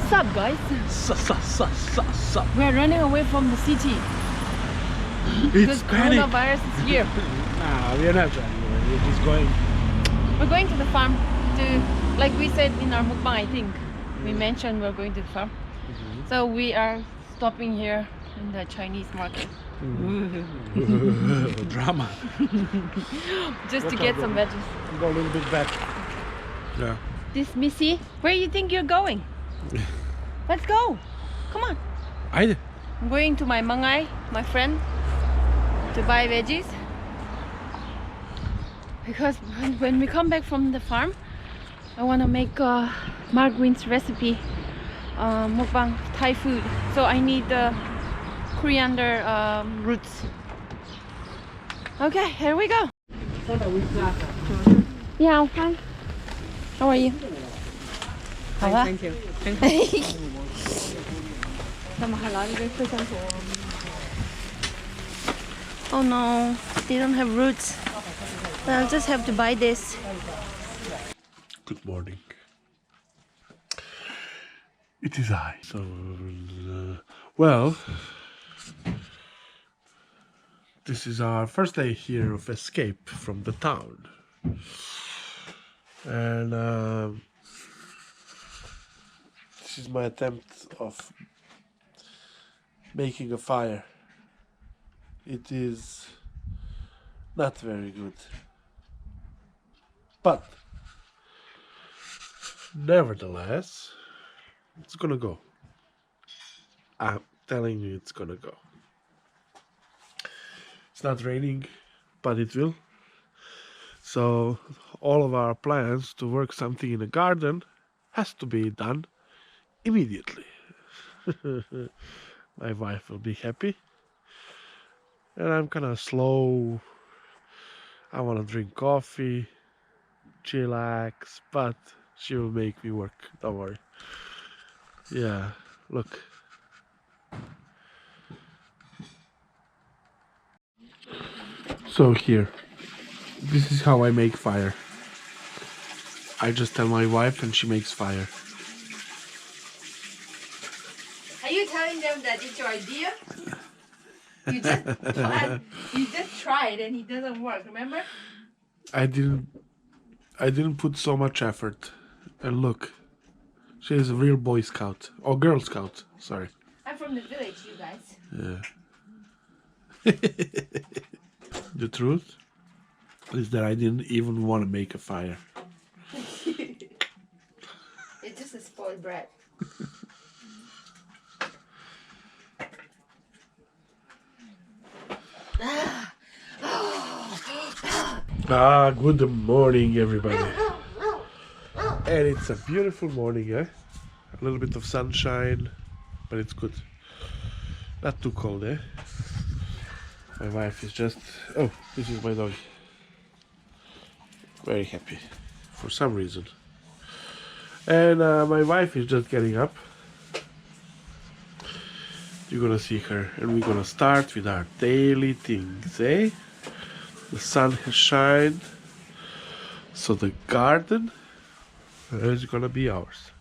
Sup, guys? Sup. We're running away from the city. It's Because panic. coronavirus is here. Nah, we're not running away. We're just going. We're going to the farm to, like we said in our mukbang, I think. We mentioned we're going to the farm. So we are stopping here in the Chinese market. Drama. Just to get some veggies. Go a little bit back. Yeah. This Missy, where do you think you're going? Let's go. Come on. I'm going to my Mangai, my friend, to buy veggies. Because when we come back from the farm, I want to make Margarine's recipe, mukbang Thai food. So I need the coriander roots. Okay, here we go. Yeah, I'm fine. How are you? Thank you. Oh no, they don't have roots. I'll just have to buy this. Good morning. It is I. So, well, this is our first day here of escape from the town. And this is my attempt of making a fire. It is not very good, but nevertheless, it's gonna go. I'm telling you, it's gonna go. It's not raining, but it will. So all of our plans to work something in the garden has to be done immediately. My wife will be happy. And I'm kind of slow. I want to drink coffee, chillax, but she will make me work. Don't worry. Yeah, look. So here, this is how I make fire. I just tell my wife and she makes fire. Are you telling them that it's your idea? You just tried and it doesn't work, remember? I didn't put so much effort. And look, she is a real Boy Scout. Or Girl Scout, sorry. I'm from the village, you guys. Yeah. The truth is that I didn't even want to make a fire. It's just a spoiled brat. Good morning, everybody. And it's a beautiful morning, eh? A little bit of sunshine, but it's good. Not too cold, eh? My wife is just... Oh, this is my dog. Very happy, for some reason. And my wife is just getting up. You're gonna see her, and we're gonna start with our daily things, eh? The sun has shined, so the garden is gonna be ours.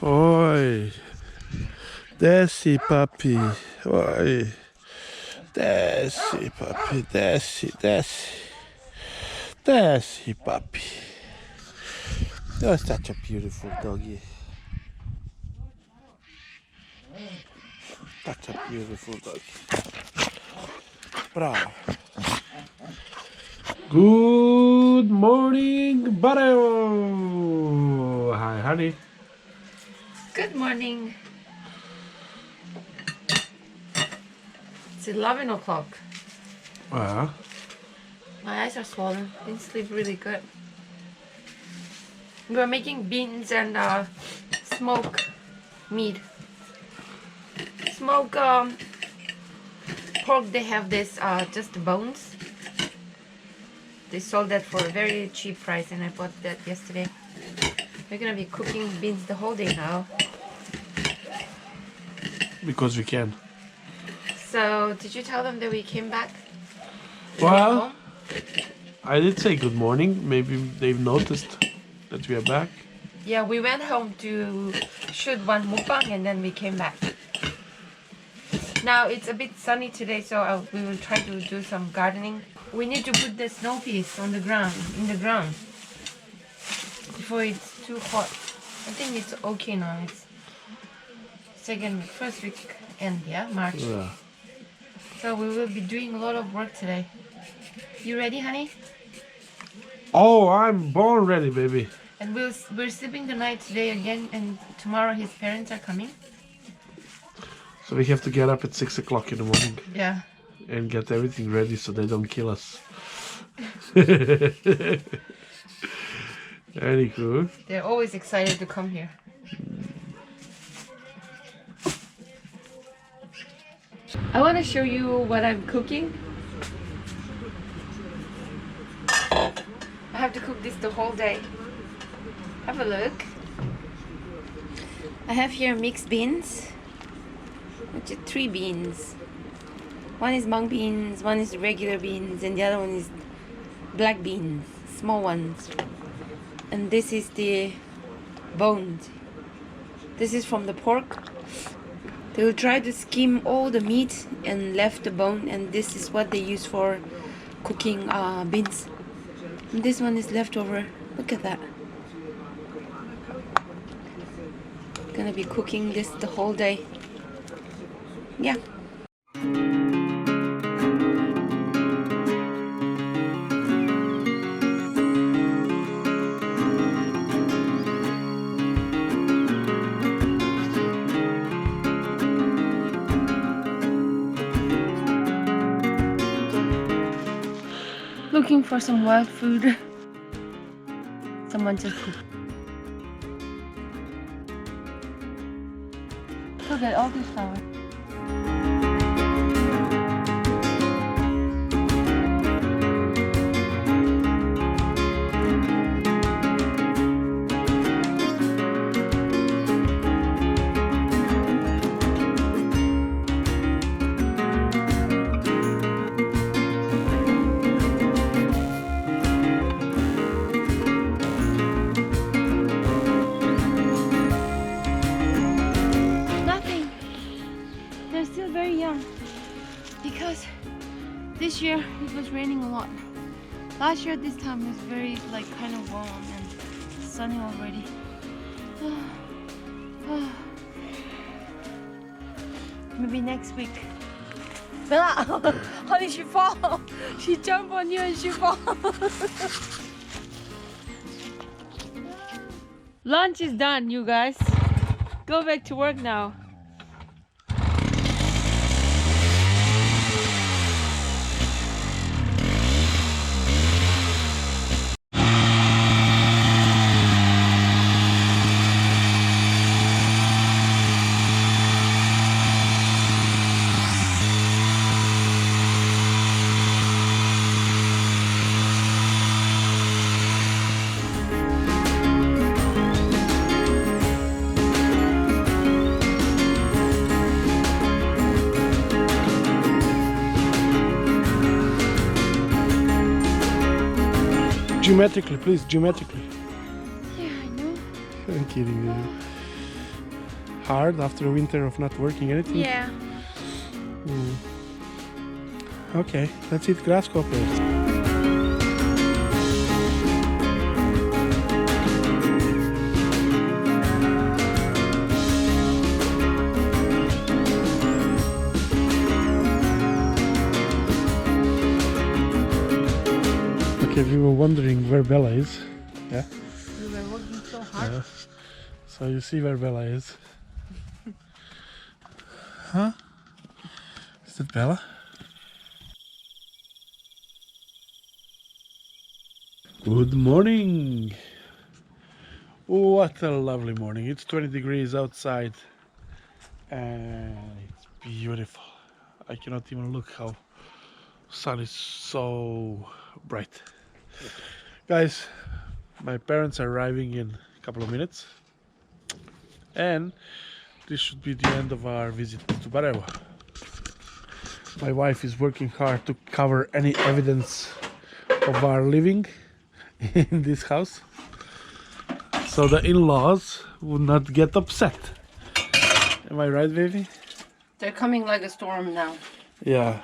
Oi, desce, papi. Oi, desce, papi, desce. Desce, papi. You're such a beautiful doggy. Such a beautiful doggy. Bravo. Good morning, Barajevo. Hi, honey. Good morning. It's 11 o'clock. Well, My eyes are swollen. Didn't sleep really good. We were making beans and smoke meat. Smoke pork, they have this just the bones. They sold that for a very cheap price and I bought that yesterday. We're gonna be cooking beans the whole day now. because we can. So, did you tell them that we came back? Well, I did say good morning. Maybe they've noticed that we are back. Yeah, we went home to shoot one mukbang and then we came back. Now it's a bit sunny today, so we will try to do some gardening. We need to put the snow peas on the ground, before it's too hot. I think it's okay now. It's first week end, yeah, March. Yeah. So we will be doing a lot of work today. You ready, honey? Oh, I'm born ready, baby. And we're sleeping the night today again, and tomorrow his parents are coming. So we have to get up at 6 o'clock in the morning Yeah. and get everything ready so they don't kill us. Very cool. They're always excited to come here. I want to show you what I'm cooking. I have to cook this the whole day. Have a look. I have here mixed beans. Which are 3 beans. One is mung beans, one is regular beans, and the other one is black beans, small ones. And this is the bones. This is from the pork. They will try to skim all the meat and left the bone, and this is what they use for cooking beans. And this one is leftover. Look at that. Gonna be cooking this the whole day. Yeah. Looking for some wild food. Someone just cooked. Look at all these flowers. Because this year it was raining a lot. Last year this time was very kind of warm and sunny already. Maybe next week. Bella, how did she fall? She jumped on you and she fall. Lunch is done, you guys. Go back to work now. Geometrically, please, geometrically. Yeah, I know. I'm kidding you. Hard after a winter of not working anything? Yeah. Okay, let's eat grasshoppers. We were wondering where Bella is. Yeah. We were working so hard. Yeah. So you see where Bella is. Huh? Is that Bella? Good morning. What a lovely morning. It's 20 degrees outside and it's beautiful. I cannot even look how sun is so bright. Guys, my parents are arriving in a couple of minutes and this should be the end of our visit to Barajevo. My wife is working hard to cover any evidence of our living in this house, so the in-laws would not get upset. Am I right, baby? They're coming like a storm now. Yeah,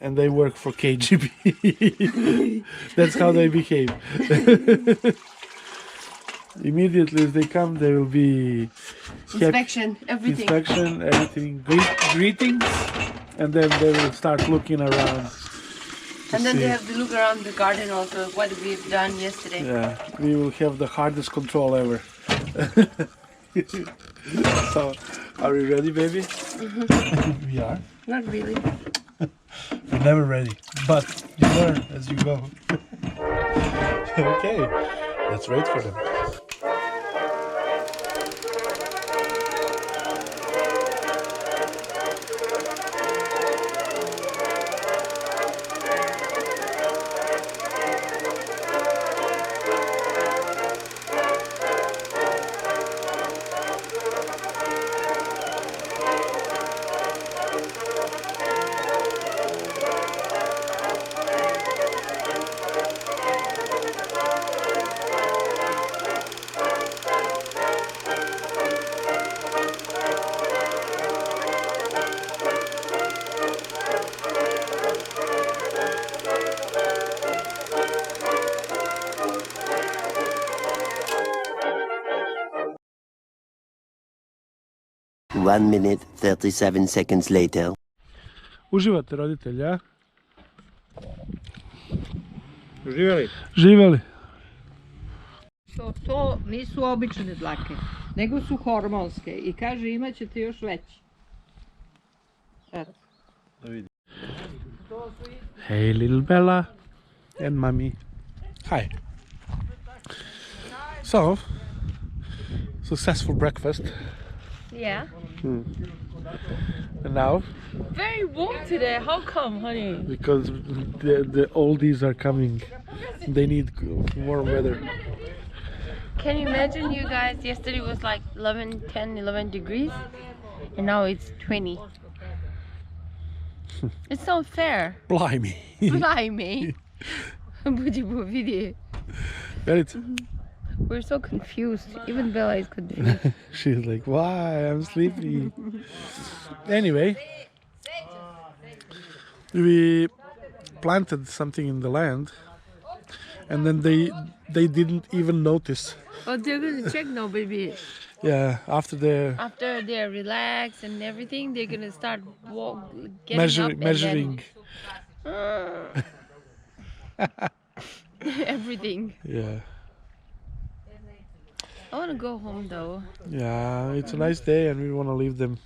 and they work for KGB. That's how they behave. Immediately as they come, there will be Inspection, everything. inspection, everything, greetings, and then they will start looking around. And then see. they have to look around the garden also, what we've done yesterday. Yeah, we will have the hardest control ever. So, are we ready, baby? Mm-hmm. We are. Not really. We're never ready, but you learn as you go. Okay, let's wait for them. One minute, 37 seconds later. Uživate, roditelji, a? Uživali? Živeli. To nisu obične dlake, nego su hormonske i kaže imat ćete još veći. Eto. Hey, little Bella and mommy. Hi. So, successful breakfast. Yeah. And now, Very warm today. How come, honey? because the oldies are coming, they need warm weather. Can you imagine, you guys, yesterday was like 11 degrees, and now it's 20. It's not fair. Blimey. Blimey. Будемо видеть. Verica. We're so confused. Even Bella is confused. She's like, why? I'm sleepy. Anyway, we planted something in the land, and then they didn't even notice. But they're gonna check now, baby. Yeah, after They're relaxed and everything, they're gonna start getting up and measuring. then, everything. Yeah, I wanna go home though. yeah, it's a nice day, and we want to leave them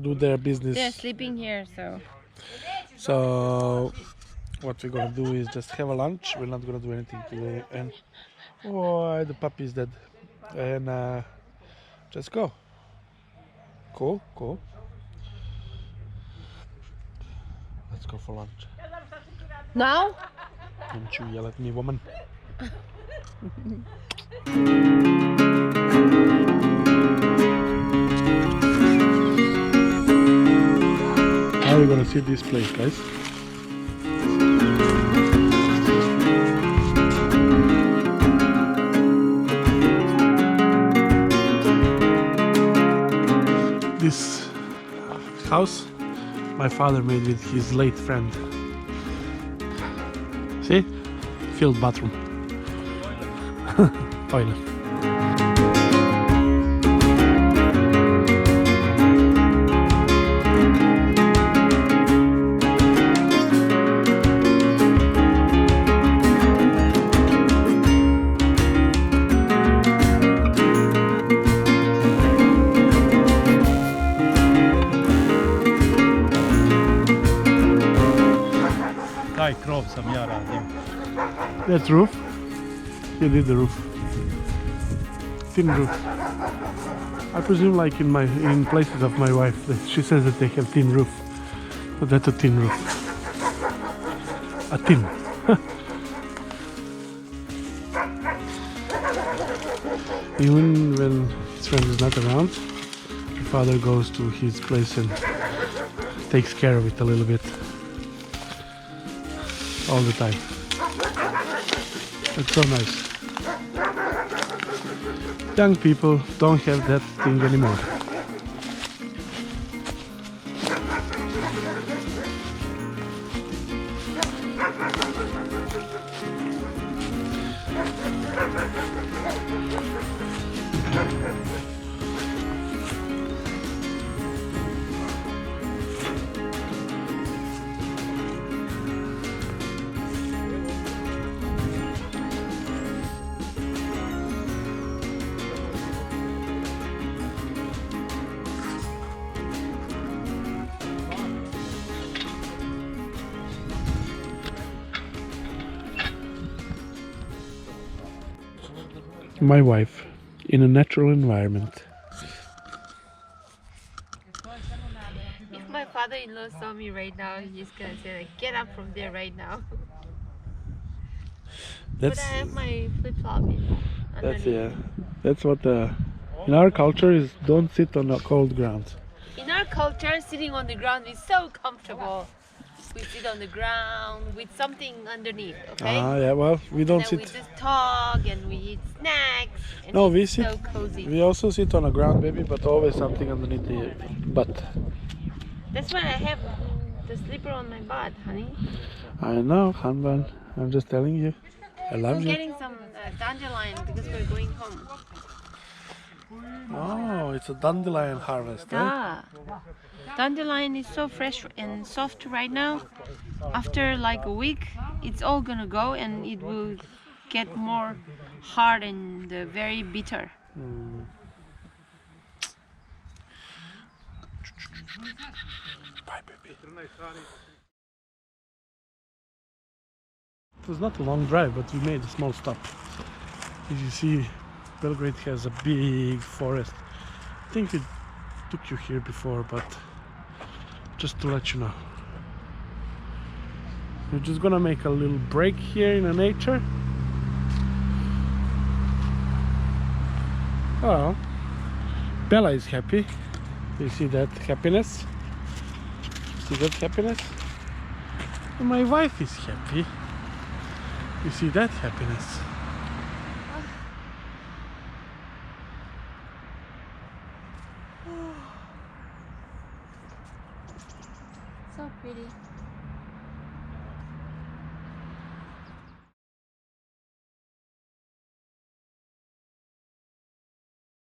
do their business. They're sleeping here, so. So what we're gonna do is just have a lunch. We're not gonna do anything today, and oh, the puppy is dead, and just go. Cool. Let's go for lunch. Now? Don't you yell at me, woman. Now we're gonna see this place, guys. This house my father made with his late friend. See? Filled bathroom. Toilet. Taj krov sam ja radio. That roof? You did the roof. Thin roof. I presume like in places of my wife, she says that they have thin roof. But that's a thin roof. A tin. Even when his friend is not around, your father goes to his place and takes care of it a little bit. all the time. It's so nice. Young people don't have that thing anymore. My wife in a natural environment. If my father-in-law saw me right now, he's gonna say like, get up from there right now. But I have my flip-flop in underneath. That's what in our culture is, don't sit on a cold ground. In our culture, sitting on the ground is so comfortable. We sit on the ground with something underneath, okay? Yeah, well, we don't And then sit. we just talk and we eat snacks. And No, we it's sit. so cozy. We also sit on a ground, baby, but always something underneath the butt. That's why I have the slipper on my butt, honey. I know, Hanban. I'm just telling you. I love We're you. getting some dandelion because we're going home. Oh, it's a dandelion harvest, right? Yeah. Dandelion is so fresh and soft right now. After like a week, it's all gonna go and it will get more hard and very bitter. Bye, baby. It was not a long drive, but we made a small stop. As you see, Belgrade has a big forest. I think we took you here before, but just to let you know. We're just gonna make a little break here in the nature. Oh, Bella is happy. You see that happiness? See that happiness? And my wife is happy. You see that happiness? So pretty.